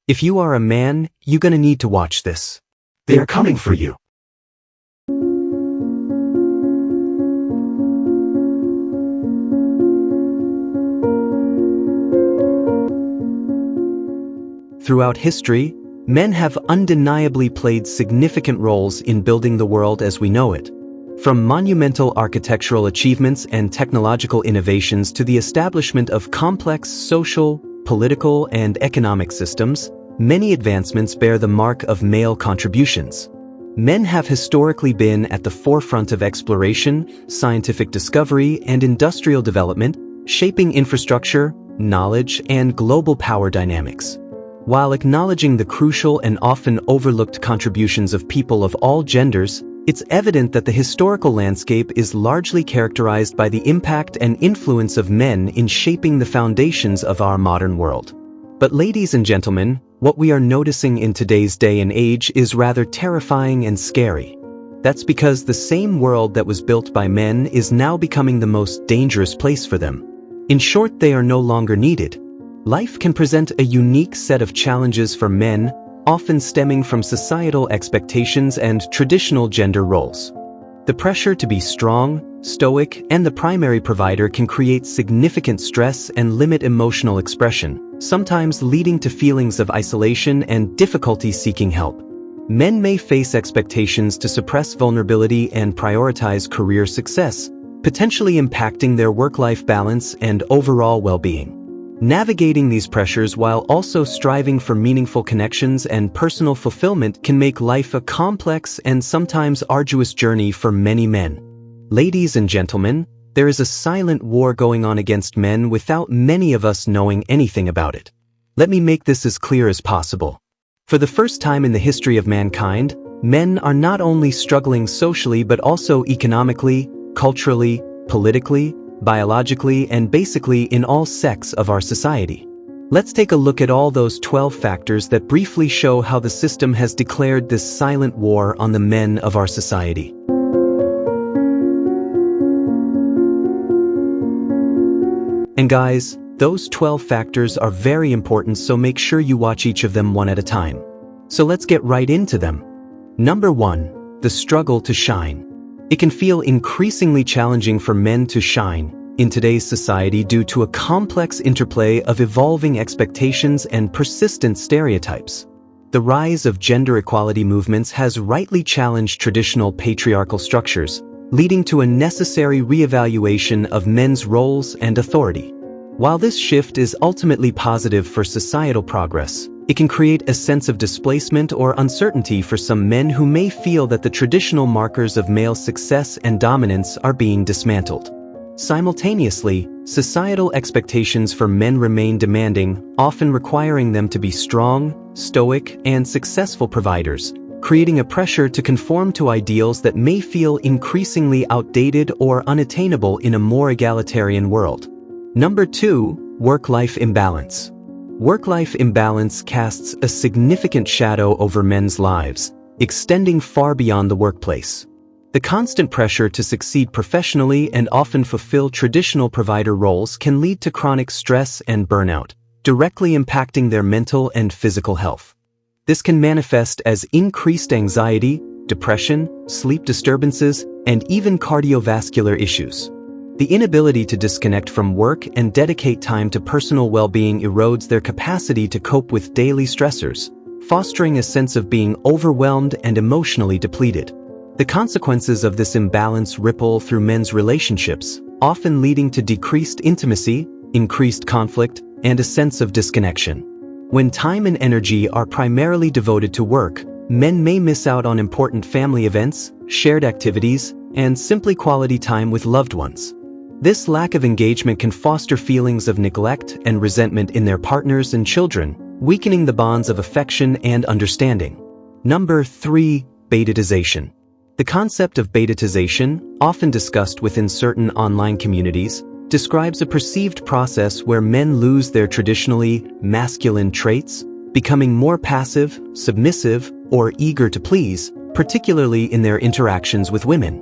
If you are a man, you're gonna need to watch this. They are coming for you. Throughout history, men have undeniably played significant roles in building the world as we know it. From monumental architectural achievements and technological innovations to the establishment of complex social, political, and economic systems, many advancements bear the mark of male contributions. Men have historically been at the forefront of exploration, scientific discovery, and industrial development, shaping infrastructure, knowledge, and global power dynamics. While acknowledging the crucial and often overlooked contributions of people of all genders, it's evident that the historical landscape is largely characterized by the impact and influence of men in shaping the foundations of our modern world. But ladies and gentlemen, what we are noticing in today's day and age is rather terrifying and scary. That's because the same world that was built by men is now becoming the most dangerous place for them. In short, they are no longer needed. Life can present a unique set of challenges for men, often stemming from societal expectations and traditional gender roles. The pressure to be strong, stoic, and the primary provider can create significant stress and limit emotional expression, sometimes leading to feelings of isolation and difficulty seeking help. Men may face expectations to suppress vulnerability and prioritize career success, potentially impacting their work-life balance and overall well-being. Navigating these pressures while also striving for meaningful connections and personal fulfillment can make life a complex and sometimes arduous journey for many men. Ladies and gentlemen, there is a silent war going on against men without many of us knowing anything about it. Let me make this as clear as possible. For the first time in the history of mankind, men are not only struggling socially but also economically, culturally, politically, biologically, and basically in all sects of our society. Let's take a look at all those 12 factors that briefly show how the system has declared this silent war on the men of our society. And guys, those 12 factors are very important, so make sure you watch each of them one at a time. So let's get right into them. Number 1, the struggle to shine. It can feel increasingly challenging for men to shine in today's society due to a complex interplay of evolving expectations and persistent stereotypes. The rise of gender equality movements has rightly challenged traditional patriarchal structures, leading to a necessary reevaluation of men's roles and authority. While this shift is ultimately positive for societal progress, it can create a sense of displacement or uncertainty for some men who may feel that the traditional markers of male success and dominance are being dismantled. Simultaneously, societal expectations for men remain demanding, often requiring them to be strong, stoic, and successful providers, creating a pressure to conform to ideals that may feel increasingly outdated or unattainable in a more egalitarian world. Number 2, work-life imbalance. Work-life imbalance casts a significant shadow over men's lives, extending far beyond the workplace. The constant pressure to succeed professionally and often fulfill traditional provider roles can lead to chronic stress and burnout, directly impacting their mental and physical health. This can manifest as increased anxiety, depression, sleep disturbances, and even cardiovascular issues. The inability to disconnect from work and dedicate time to personal well-being erodes their capacity to cope with daily stressors, fostering a sense of being overwhelmed and emotionally depleted. The consequences of this imbalance ripple through men's relationships, often leading to decreased intimacy, increased conflict, and a sense of disconnection. When time and energy are primarily devoted to work, men may miss out on important family events, shared activities, and simply quality time with loved ones. This lack of engagement can foster feelings of neglect and resentment in their partners and children, weakening the bonds of affection and understanding. Number 3, betatization. The concept of betatization, often discussed within certain online communities, describes a perceived process where men lose their traditionally masculine traits, becoming more passive, submissive, or eager to please, particularly in their interactions with women.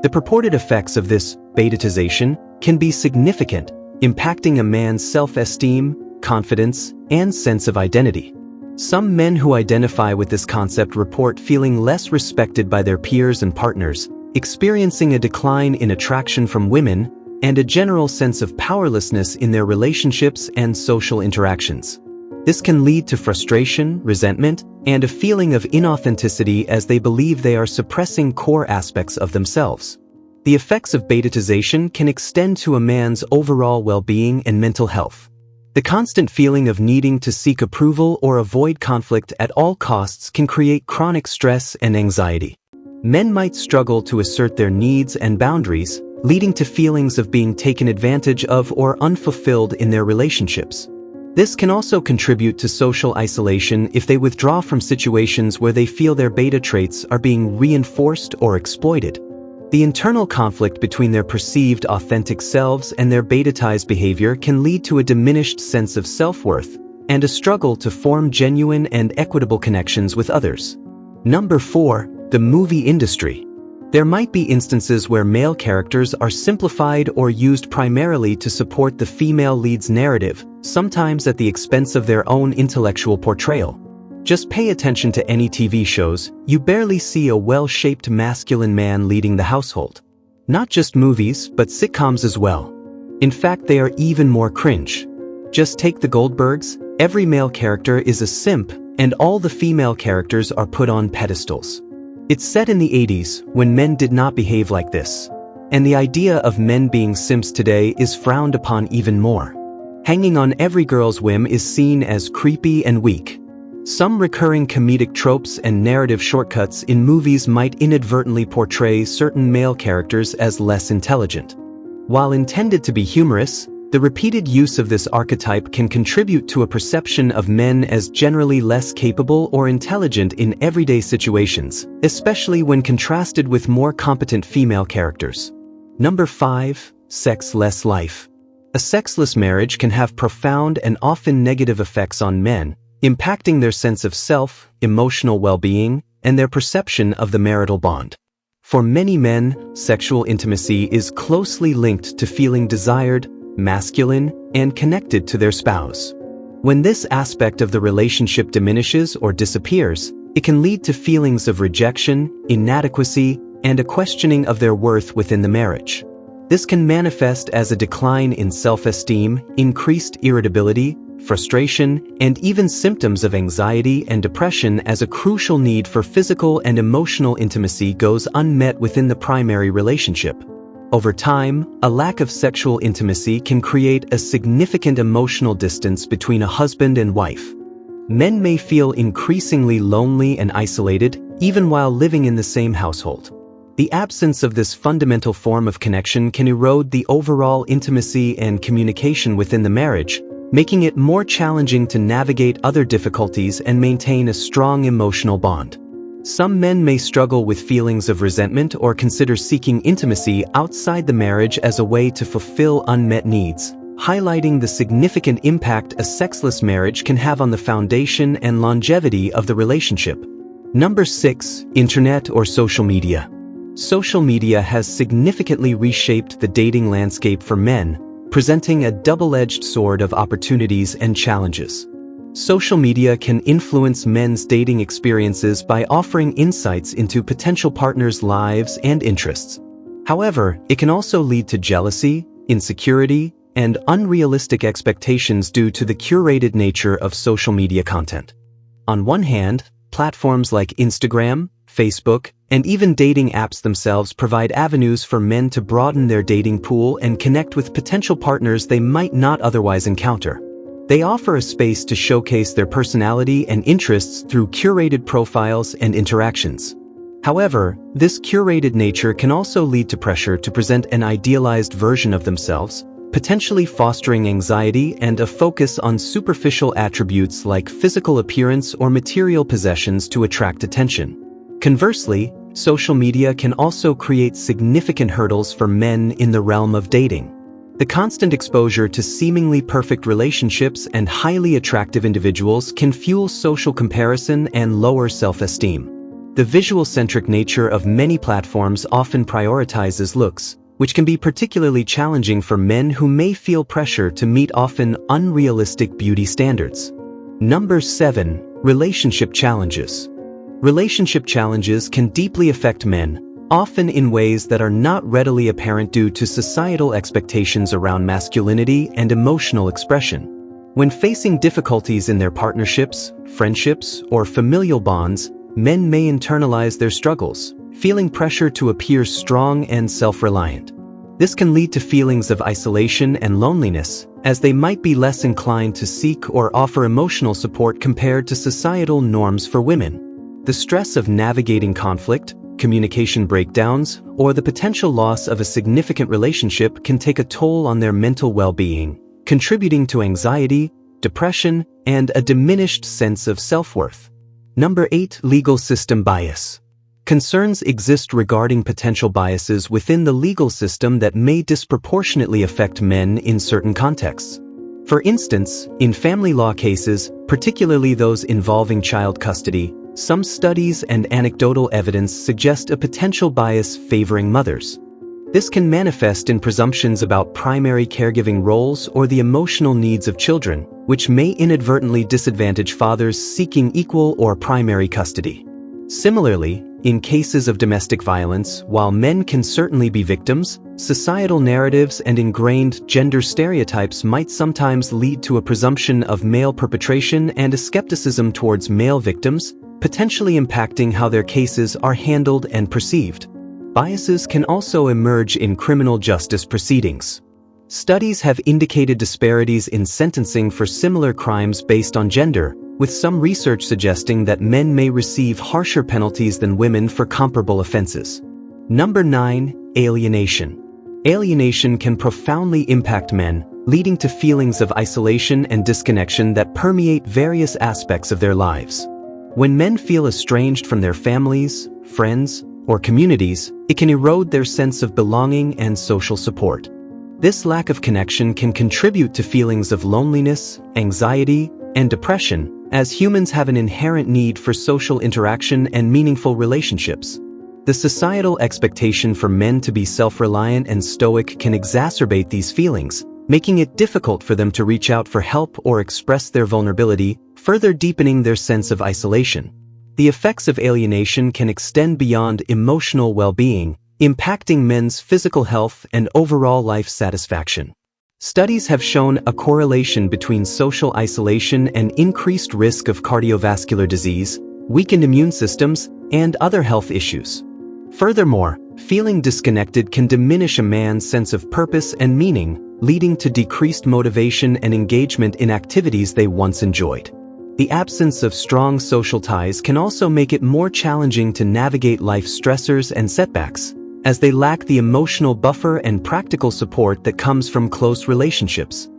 The purported effects of this betatization can be significant, impacting a man's self-esteem, confidence, and sense of identity. Some men who identify with this concept report feeling less respected by their peers and partners, experiencing a decline in attraction from women, and a general sense of powerlessness in their relationships and social interactions. This can lead to frustration, resentment, and a feeling of inauthenticity as they believe they are suppressing core aspects of themselves. The effects of betatization can extend to a man's overall well-being and mental health. The constant feeling of needing to seek approval or avoid conflict at all costs can create chronic stress and anxiety. Men might struggle to assert their needs and boundaries, leading to feelings of being taken advantage of or unfulfilled in their relationships. This can also contribute to social isolation if they withdraw from situations where they feel their beta traits are being reinforced or exploited. The internal conflict between their perceived authentic selves and their betatized behavior can lead to a diminished sense of self-worth and a struggle to form genuine and equitable connections with others. Number 4. The movie industry. There might be instances where male characters are simplified or used primarily to support the female lead's narrative, sometimes at the expense of their own intellectual portrayal. Just pay attention to any TV shows, you barely see a well-shaped masculine man leading the household. Not just movies, but sitcoms as well. In fact, they are even more cringe. Just take the Goldbergs, every male character is a simp, and all the female characters are put on pedestals. It's set in the 80s, when men did not behave like this. And the idea of men being simps today is frowned upon even more. Hanging on every girl's whim is seen as creepy and weak. Some recurring comedic tropes and narrative shortcuts in movies might inadvertently portray certain male characters as less intelligent. While intended to be humorous, the repeated use of this archetype can contribute to a perception of men as generally less capable or intelligent in everyday situations, especially when contrasted with more competent female characters. Number 5. Sexless life. A sexless marriage can have profound and often negative effects on men, impacting their sense of self, emotional well-being, and their perception of the marital bond. For many men, sexual intimacy is closely linked to feeling desired, masculine, and connected to their spouse. When this aspect of the relationship diminishes or disappears, it can lead to feelings of rejection, inadequacy, and a questioning of their worth within the marriage. This can manifest as a decline in self-esteem, increased irritability, frustration, and even symptoms of anxiety and depression as a crucial need for physical and emotional intimacy goes unmet within the primary relationship. Over time, a lack of sexual intimacy can create a significant emotional distance between a husband and wife. Men may feel increasingly lonely and isolated, even while living in the same household. The absence of this fundamental form of connection can erode the overall intimacy and communication within the marriage, making it more challenging to navigate other difficulties and maintain a strong emotional bond. Some men may struggle with feelings of resentment or consider seeking intimacy outside the marriage as a way to fulfill unmet needs, highlighting the significant impact a sexless marriage can have on the foundation and longevity of the relationship. Number 6. Internet or social media. Social media has significantly reshaped the dating landscape for men, presenting a double-edged sword of opportunities and challenges. Social media can influence men's dating experiences by offering insights into potential partners' lives and interests. However, it can also lead to jealousy, insecurity, and unrealistic expectations due to the curated nature of social media content. On one hand, platforms like Instagram, Facebook, and even dating apps themselves provide avenues for men to broaden their dating pool and connect with potential partners they might not otherwise encounter. They offer a space to showcase their personality and interests through curated profiles and interactions. However, this curated nature can also lead to pressure to present an idealized version of themselves, potentially fostering anxiety and a focus on superficial attributes like physical appearance or material possessions to attract attention. Conversely, social media can also create significant hurdles for men in the realm of dating. The constant exposure to seemingly perfect relationships and highly attractive individuals can fuel social comparison and lower self-esteem. The visual-centric nature of many platforms often prioritizes looks, which can be particularly challenging for men who may feel pressure to meet often unrealistic beauty standards. Number 7. Relationship challenges. Relationship challenges can deeply affect men, often in ways that are not readily apparent due to societal expectations around masculinity and emotional expression. When facing difficulties in their partnerships, friendships, or familial bonds, men may internalize their struggles, feeling pressure to appear strong and self-reliant. This can lead to feelings of isolation and loneliness, as they might be less inclined to seek or offer emotional support compared to societal norms for women. The stress of navigating conflict, communication breakdowns, or the potential loss of a significant relationship can take a toll on their mental well-being, contributing to anxiety, depression, and a diminished sense of self-worth. Number 8. Legal system bias. Concerns exist regarding potential biases within the legal system that may disproportionately affect men in certain contexts. For instance, in family law cases, particularly those involving child custody, some studies and anecdotal evidence suggest a potential bias favoring mothers. This can manifest in presumptions about primary caregiving roles or the emotional needs of children, which may inadvertently disadvantage fathers seeking equal or primary custody. Similarly, in cases of domestic violence, while men can certainly be victims, societal narratives and ingrained gender stereotypes might sometimes lead to a presumption of male perpetration and a skepticism towards male victims, potentially impacting how their cases are handled and perceived. Biases can also emerge in criminal justice proceedings. Studies have indicated disparities in sentencing for similar crimes based on gender, with some research suggesting that men may receive harsher penalties than women for comparable offenses. Number 9. Alienation. Alienation can profoundly impact men, leading to feelings of isolation and disconnection that permeate various aspects of their lives. When men feel estranged from their families, friends, or communities, it can erode their sense of belonging and social support. This lack of connection can contribute to feelings of loneliness, anxiety, and depression, as humans have an inherent need for social interaction and meaningful relationships. The societal expectation for men to be self-reliant and stoic can exacerbate these feelings, making it difficult for them to reach out for help or express their vulnerability, further deepening their sense of isolation. The effects of alienation can extend beyond emotional well-being, impacting men's physical health and overall life satisfaction. Studies have shown a correlation between social isolation and increased risk of cardiovascular disease, weakened immune systems, and other health issues. Furthermore, feeling disconnected can diminish a man's sense of purpose and meaning, leading to decreased motivation and engagement in activities they once enjoyed. The absence of strong social ties can also make it more challenging to navigate life's stressors and setbacks, as they lack the emotional buffer and practical support that comes from close relationships.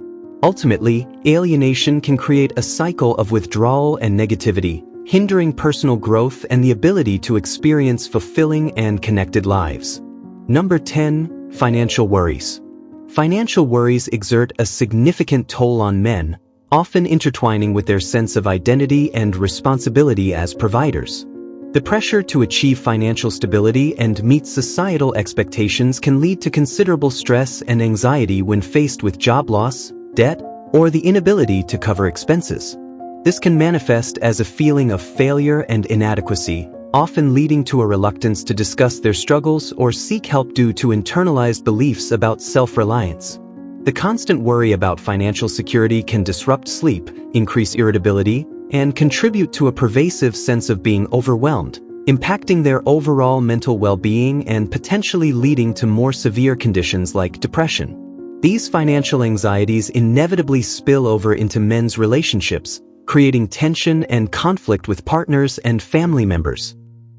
Ultimately, alienation can create a cycle of withdrawal and negativity, hindering personal growth and the ability to experience fulfilling and connected lives. Number 10. Financial worries. Financial worries exert a significant toll on men, often intertwining with their sense of identity and responsibility as providers. The pressure to achieve financial stability and meet societal expectations can lead to considerable stress and anxiety when faced with job loss, debt, or the inability to cover expenses. This can manifest as a feeling of failure and inadequacy, often leading to a reluctance to discuss their struggles or seek help due to internalized beliefs about self-reliance. The constant worry about financial security can disrupt sleep, increase irritability, and contribute to a pervasive sense of being overwhelmed, impacting their overall mental well-being and potentially leading to more severe conditions like depression. These financial anxieties inevitably spill over into men's relationships, creating tension and conflict with partners and family members.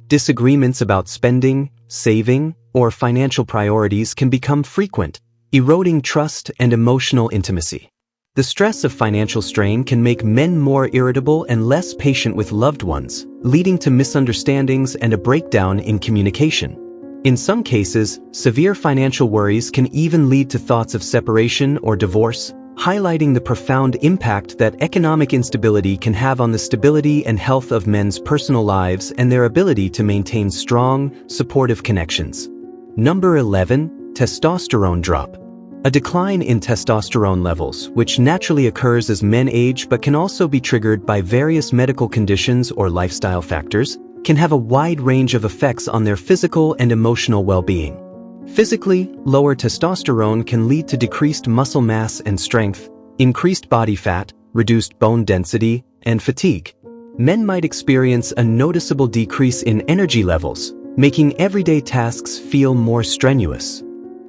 Disagreements about spending, saving, or financial priorities can become frequent, eroding trust and emotional intimacy. The stress of financial strain can make men more irritable and less patient with loved ones, leading to misunderstandings and a breakdown in communication. In some cases, severe financial worries can even lead to thoughts of separation or divorce, highlighting the profound impact that economic instability can have on the stability and health of men's personal lives and their ability to maintain strong, supportive connections. Number 11. Testosterone drop. A decline in testosterone levels, which naturally occurs as men age but can also be triggered by various medical conditions or lifestyle factors, can have a wide range of effects on their physical and emotional well-being. Physically, lower testosterone can lead to decreased muscle mass and strength, increased body fat, reduced bone density, and fatigue. Men might experience a noticeable decrease in energy levels, making everyday tasks feel more strenuous.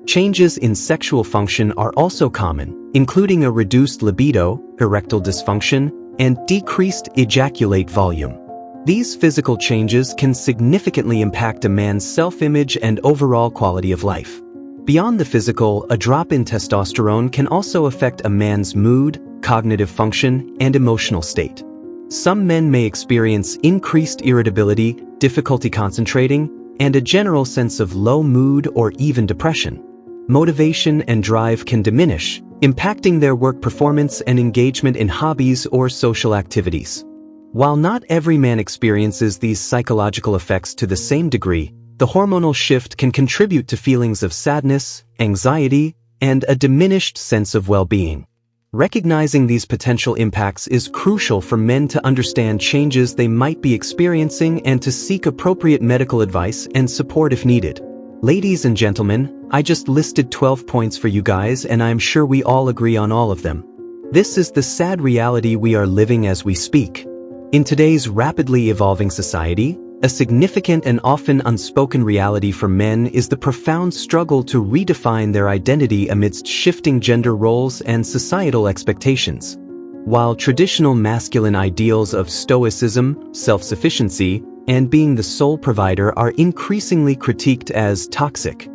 Changes in sexual function are also common, including a reduced libido, erectile dysfunction, and decreased ejaculate volume. These physical changes can significantly impact a man's self-image and overall quality of life. Beyond the physical, a drop in testosterone can also affect a man's mood, cognitive function, and emotional state. Some men may experience increased irritability, difficulty concentrating, and a general sense of low mood or even depression. Motivation and drive can diminish, impacting their work performance and engagement in hobbies or social activities. While not every man experiences these psychological effects to the same degree, the hormonal shift can contribute to feelings of sadness, anxiety, and a diminished sense of well-being. Recognizing these potential impacts is crucial for men to understand changes they might be experiencing and to seek appropriate medical advice and support if needed. Ladies and gentlemen, I just listed 12 points for you guys, and I'm sure we all agree on all of them. This is the sad reality we are living as we speak. In today's rapidly evolving society, a significant and often unspoken reality for men is the profound struggle to redefine their identity amidst shifting gender roles and societal expectations. While traditional masculine ideals of stoicism, self-sufficiency, and being the sole provider are increasingly critiqued as toxic,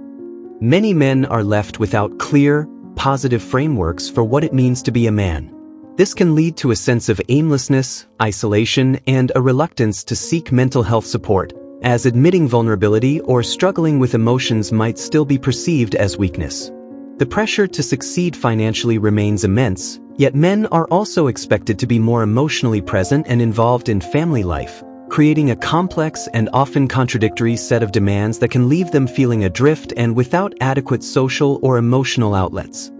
many men are left without clear, positive frameworks for what it means to be a man. This can lead to a sense of aimlessness, isolation, and a reluctance to seek mental health support, as admitting vulnerability or struggling with emotions might still be perceived as weakness. The pressure to succeed financially remains immense, yet men are also expected to be more emotionally present and involved in family life, creating a complex and often contradictory set of demands that can leave them feeling adrift and without adequate social or emotional outlets.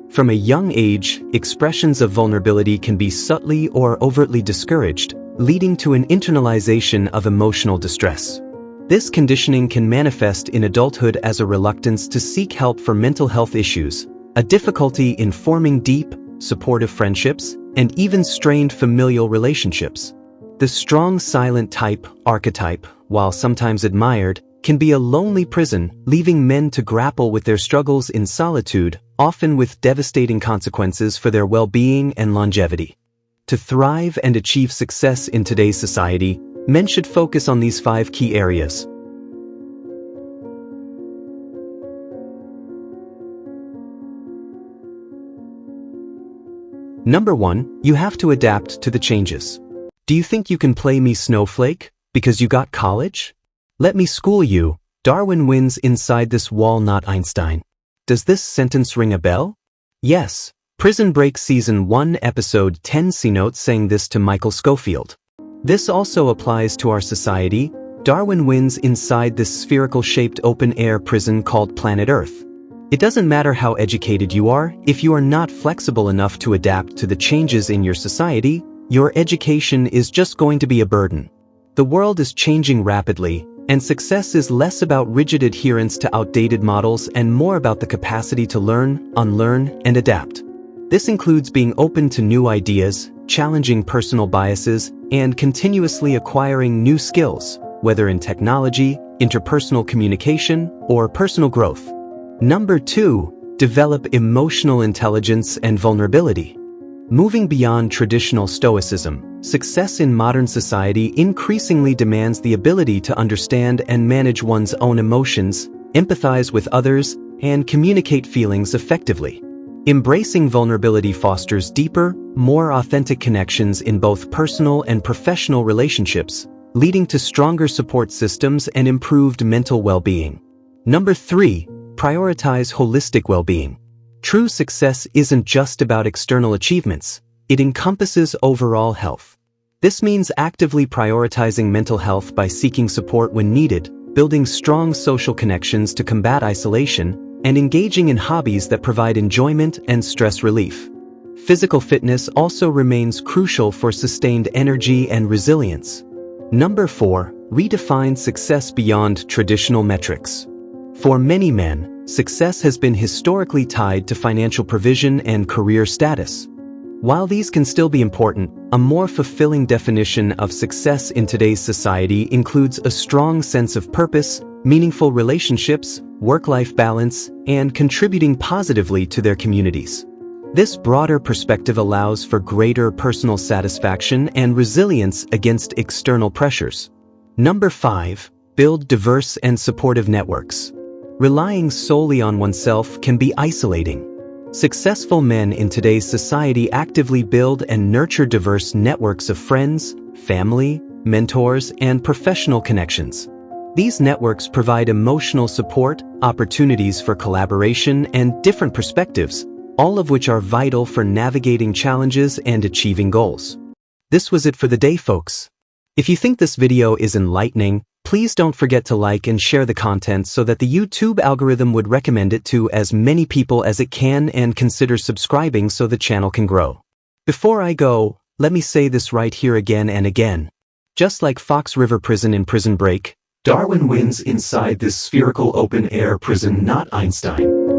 From a young age, expressions of vulnerability can be subtly or overtly discouraged, leading to an internalization of emotional distress. This conditioning can manifest in adulthood as a reluctance to seek help for mental health issues, a difficulty in forming deep, supportive friendships, and even strained familial relationships. The strong silent type, archetype, while sometimes admired, can be a lonely prison, leaving men to grapple with their struggles in solitude, often with devastating consequences for their well-being and longevity. To thrive and achieve success in today's society, men should focus on these 5 key areas. Number 1, you have to adapt to the changes. Do you think you can play me snowflake because you got college? Let me school you. Darwin wins inside this wall, not Einstein. Does this sentence ring a bell? Yes. Prison Break Season 1 Episode 10 C-Note saying this to Michael Scofield. This also applies to our society. Darwin wins inside this spherical-shaped open-air prison called planet Earth. It doesn't matter how educated you are, if you are not flexible enough to adapt to the changes in your society, your education is just going to be a burden. The world is changing rapidly, and success is less about rigid adherence to outdated models and more about the capacity to learn, unlearn, and adapt. This includes being open to new ideas, challenging personal biases, and continuously acquiring new skills, whether in technology, interpersonal communication, or personal growth. Number 2, develop emotional intelligence and vulnerability. Moving beyond traditional stoicism, success in modern society increasingly demands the ability to understand and manage one's own emotions, empathize with others, and communicate feelings effectively. Embracing vulnerability fosters deeper, more authentic connections in both personal and professional relationships, leading to stronger support systems and improved mental well-being. Number 3, prioritize holistic well-being. True success isn't just about external achievements, it encompasses overall health. This means actively prioritizing mental health by seeking support when needed, building strong social connections to combat isolation, and engaging in hobbies that provide enjoyment and stress relief. Physical fitness also remains crucial for sustained energy and resilience. Number 4. Redefine success beyond traditional metrics. For many men, success has been historically tied to financial provision and career status. While these can still be important, a more fulfilling definition of success in today's society includes a strong sense of purpose, meaningful relationships, work-life balance, and contributing positively to their communities. This broader perspective allows for greater personal satisfaction and resilience against external pressures. Number 5. Build diverse and supportive networks. Relying solely on oneself can be isolating. Successful men in today's society actively build and nurture diverse networks of friends, family, mentors, and professional connections. These networks provide emotional support, opportunities for collaboration, and different perspectives, all of which are vital for navigating challenges and achieving goals. This was it for the day, folks. If you think this video is enlightening, please don't forget to like and share the content so that the YouTube algorithm would recommend it to as many people as it can, and consider subscribing so the channel can grow. Before I go, let me say this right here again and again. Just like Fox River Prison in Prison Break, Darwin wins inside this spherical open-air prison, not Einstein.